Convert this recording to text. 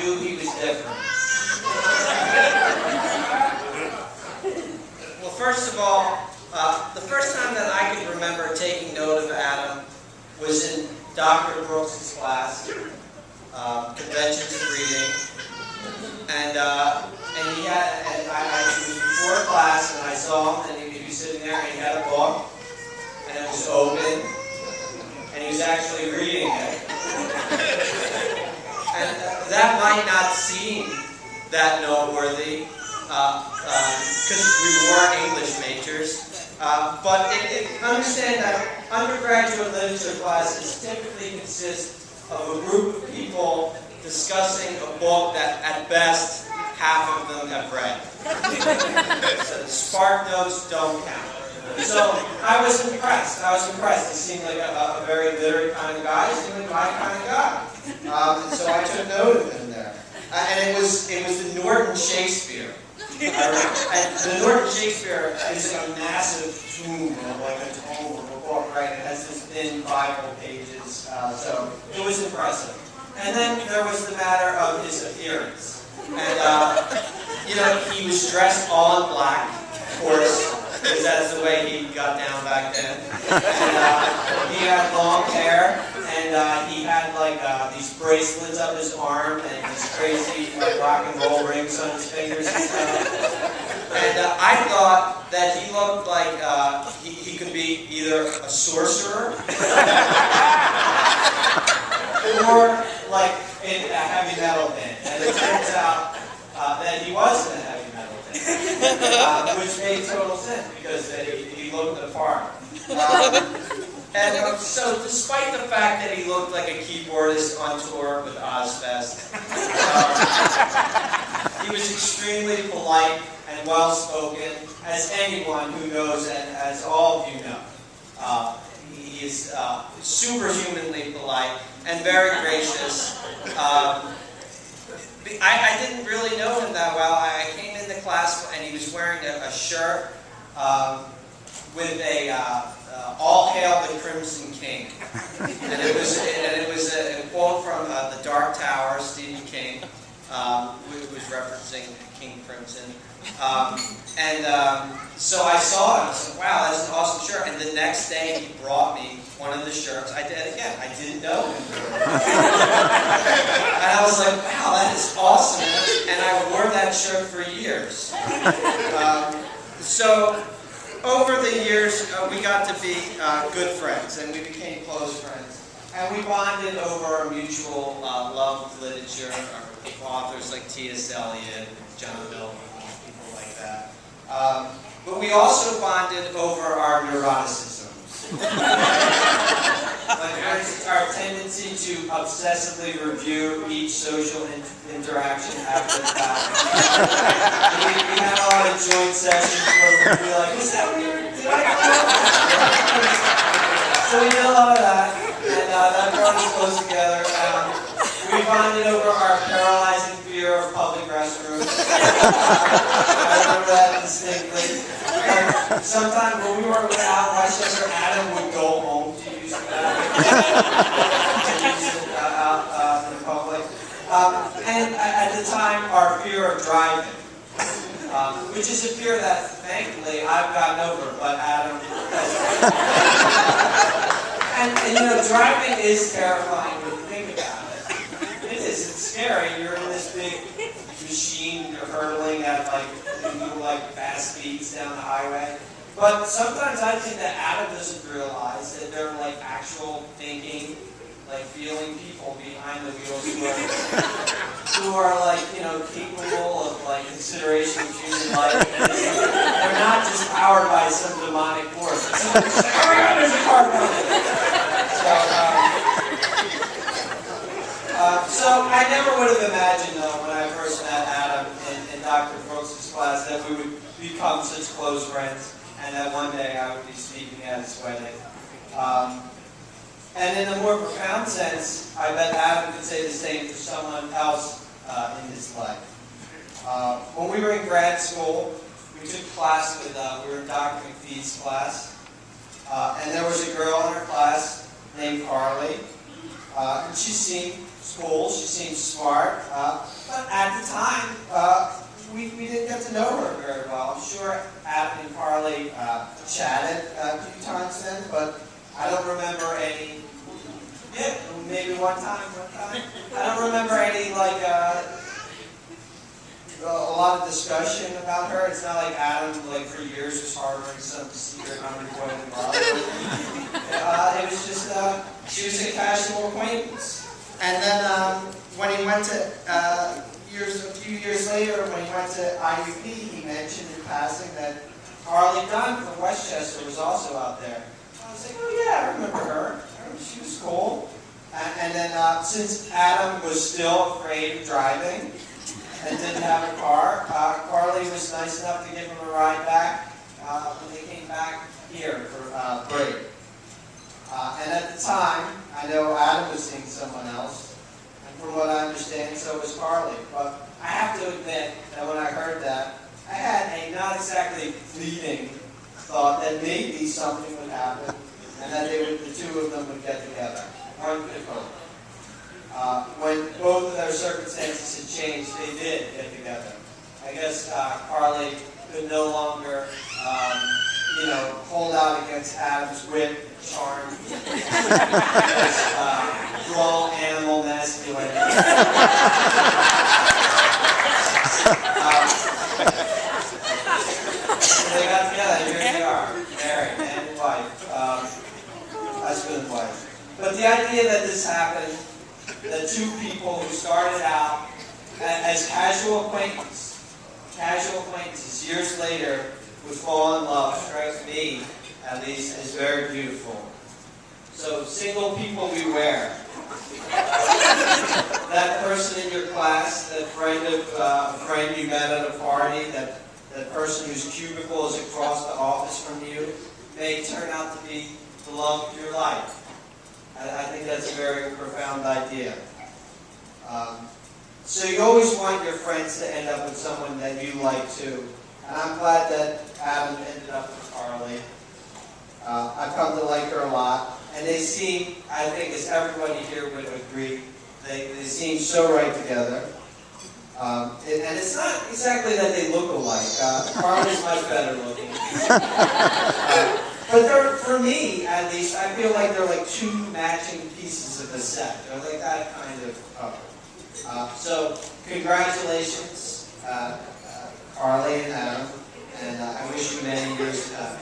knew he was different. Well, first of all, the first time that I could remember taking note of Adam was in Dr. Brooks' class, conventions reading, and he had, and I was before class, and I saw him, and he was sitting there, and he had a book, and it was open, and he was actually reading it. And that might not seem that noteworthy, because we were English majors, but understand that undergraduate literature classes typically consist of a group of people discussing a book that, at best, half of them have read. So the spark notes don't count. So I was impressed. He seemed like a very literate kind of guy. He seemed like my kind of guy. And so I took note of him there. And it was the Norton Shakespeare. And the Norton Shakespeare is like a massive tome, like a tome of a book, right? It has this thin Bible pages. So it was impressive. And then there was the matter of his appearance. And, he was dressed all in black, of course, because that's the way he got down back then. And he had long hair, and he had like these bracelets up his arm, and these crazy rock and roll rings on his fingers and stuff. And I thought that he looked like he could be either a sorcerer or like in a heavy metal band. And it turns out that he was in a heavy metal band, which made total sense because he looked the part. So despite the fact that he looked like a keyboardist on tour with Ozfest, he was extremely polite and well-spoken, as anyone who knows, and as all of you know. He is superhumanly polite and very gracious. I didn't really know him that well. I came into class and he was wearing a shirt with a "All Hail the Crimson King," and it was a quote from The Dark Tower, Stephen King, who was referencing King Crimson. So I saw him. I said, "Wow, that's an awesome shirt." And the next day, he brought me one of the shirts. I did again. I didn't know him. And I was like, "Wow, that is awesome!" And I wore that shirt for years. So over the years, we got to be good friends, and we became close friends. And we bonded over our mutual love of literature, our authors like T.S. Eliot, John Milton, people like that. But we also bonded over our neuroticisms. Like, for instance, our tendency to obsessively review each social interaction after the fact. We had a lot of joint sessions where we'd be like, "Was that weird? Did I do that?" So we did a lot of that, and that brought us close together. We bonded over our paralyzing fear of public restrooms. I remember that distinctly. Sometimes when we were out in Westchester, Adam would go home to use the out in public. And at the time, our fear of driving, which is a fear that, thankfully, I've gotten over, but Adam hasn't. And driving is terrifying when you think about it. It is. It's scary. You're in this big machine. You're hurtling at fast speeds down the highway. But sometimes I think that Adam doesn't realize that there are like actual thinking, like feeling people behind the wheels who are like, capable of like consideration of human life. They're not just powered by some demonic force. Someone's just like, "Oh my God, there's a car coming." So I never would have imagined, though, when I first met Adam in Dr. Brooks' class, that we would become such close friends, and that one day I would be speaking at his wedding. And in a more profound sense, I bet Adam could say the same for someone else in his life. When we were in grad school, we took class with, we were in Dr. McPhee's class, and there was a girl in our class named Carly, and she seemed school. She seemed smart. But at the time, we didn't get to know her very well. I'm sure Adam and Carly chatted a few times then, but I don't remember any. Yeah, maybe one time. I don't remember any, like, a lot of discussion about her. It's not like Adam, like, for years was harboring some secret unrequited love. It was just, she was a casual acquaintance. And then when he went to, a few years later, when he went to IUP, he mentioned in passing that Carly Dunn from Westchester was also out there. I was like, oh yeah, I remember her. She was cool. And then since Adam was still afraid of driving and didn't have a car, Carly was nice enough to give him a ride back when they came back here for break. And at the time, I know Adam was seeing someone else, and from what I understand, so was Carly. But I have to admit that when I heard that, I had a not exactly fleeting thought that maybe something would happen, and that the two of them would get together. One could hope. When both of their circumstances had changed, they did get together. I guess Carly could no longer, hold out against Adam's wit, charm, raw animal masculinity. So they got together, and here they are, married, man and wife, husband and wife. But the idea that this happened, that two people who started out as casual acquaintances, years later would fall in love, strikes me, at least, as very beautiful. So, single people beware. That person in your class, that friend you met at a party, that person whose cubicle is across the office from you, may turn out to be the love of your life. I think that's a very profound idea. So you always want your friends to end up with someone that you like too. And I'm glad that Adam ended up with Carly. I've come to like her a lot. And they seem, I think as everybody here would agree, they seem so right together. And it's not exactly that they look alike. Carly's much better looking. But for me, at least, I feel like they're like two matching pieces of the set. They're like that kind of couple. So, congratulations, Carly and Adam, and I wish you many years to come.